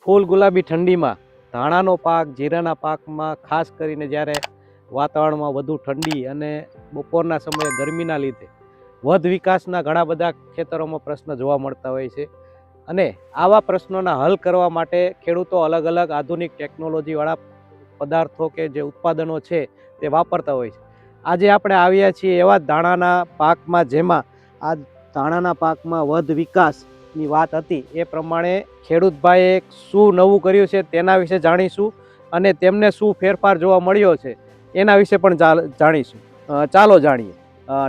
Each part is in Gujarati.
ફૂલ ગુલાબી ઠંડીમાં ધાણાનો પાક, જીરાના પાકમાં ખાસ કરીને જ્યારે વાતાવરણમાં વધુ ઠંડી અને બપોરના સમયે ગરમીના લીધે વધ વિકાસના ઘણા બધા ખેતરોમાં પ્રશ્ન જોવા મળતા હોય છે. અને આવા પ્રશ્નોના હલ કરવા માટે ખેડૂતો અલગ અલગ આધુનિક ટેકનોલોજીવાળા પદાર્થો કે જે ઉત્પાદનો છે તે વાપરતા હોય છે. આજે આપણે આવ્યા છીએ એવા ધાણાના પાકમાં, જેમાં આ ધાણાના પાકમાં વધ વિકાસની વાત હતી એ પ્રમાણે ખેડૂતભાઈએ શું નવું કર્યું છે તેના વિશે જાણીશું અને તેમને શું ફેરફાર જોવા મળ્યો છે એના વિશે પણ જાણીશું. ચાલો જાણીએ.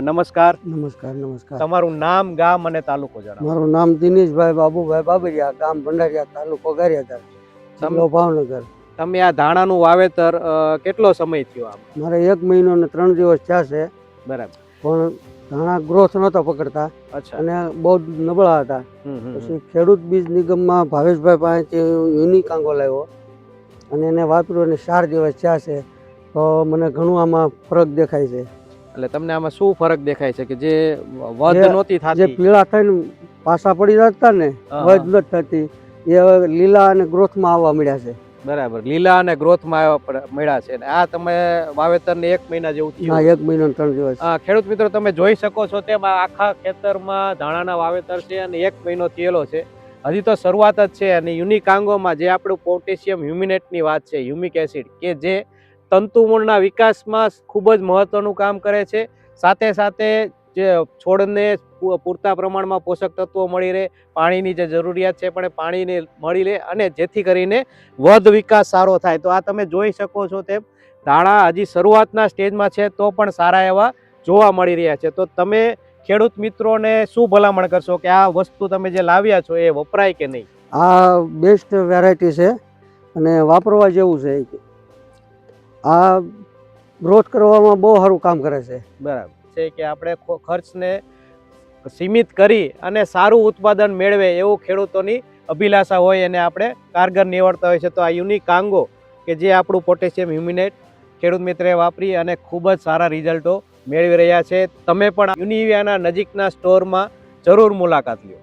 નમસ્કાર. નમસ્કાર. નમસ્કાર. તમારું નામ, ગામ અને તાલુકો જણાવો. મારું નામ દિનેશભાઈ બાબુભાઈ બાબરિયા, ગામ ભંડારિયા, તાલુકો ગારિયાધાર, જિલ્લો ભાવનગર. તમે આ ધાણાનું વાવેતર કેટલો સમય થયો? આમ મારે 1 મહિનો ને 3 દિવસ થયા છે. બરાબર. પણ ધાણા ગ્રોથ નહોતા પકડતા. અચ્છા. અને બહુ નબળા હતા. પછી ખેડૂત બીજ નિગમમાં ભાવેશભાઈ પાસેથી યુનિકાંગો લાવ્યો અને એને વાપર્યો અને 4 દિવસ થયા છે. તો મને ઘણું આમાં ફરક દેખાય છે. એટલે તમને આમાં શું ફરક દેખાય છે કે જે વધ નહોતી થતી, જે પીળા થઈને પાછા પડી જતા ને, વધ નથી થતી, એ હવે લીલા અને ગ્રોથમાં આવવા મળ્યા છે. બરાબર, લીલા અને ગ્રોથમાં મળ્યા છે. આ તમે વાવેતરને 1 મહિના જેવું થયું? હા, 1 મહિનો ને 3 દિવસ. ખેડૂત મિત્રો, તમે જોઈ શકો છો તેમ આખા ખેતરમાં ધાણાના વાવેતર છે અને 1 મહિનો થયેલો છે. હજી તો શરૂઆત જ છે. અને યુનિકાંગોમાં જે આપણું પોટેશિયમ હ્યુમિનેટની વાત છે, હ્યુમિક એસિડ, કે જે તંતુમૂળના વિકાસમાં ખૂબ જ મહત્વનું કામ કરે છે. સાથે સાથે જે છોડને પૂરતા પ્રમાણમાં પોષક તત્વો મળી રહે, પાણીની જે જરૂરિયાત છે પણ પાણીને મળી રહે, અને જેથી કરીને વધ વિકાસ સારો થાય. તો આ તમે જોઈ શકો છો તેમ ધાણા હજી શરૂઆતના સ્ટેજમાં છે તો પણ સારા એવા જોવા મળી રહ્યા છે. તો તમે ખેડૂત મિત્રોને શું ભલામણ કરશો કે આ વસ્તુ તમે જે લાવ્યા છો એ વપરાય કે નહીં? આ બેસ્ટ વેરાયટી છે અને વાપરવા જેવું છે. આ ગ્રોથ કરવામાં બહુ સારું કામ કરે છે. બરાબર છે કે આપણે ખર્ચને સીમિત કરી અને સારું ઉત્પાદન મેળવે એવું ખેડૂતોની અભિલાષા હોય અને આપણે કારગર નીવડતા હોય છે. તો આ યુનિકાંગો કે જે આપણું પોટેશિયમ હ્યુમિનેટ ખેડૂત મિત્રે વાપરી અને ખૂબ જ સારા રિઝલ્ટો મેળવી રહ્યા છે. તમે પણ યુનિવિયાના નજીકના સ્ટોરમાં જરૂર મુલાકાત લ્યો.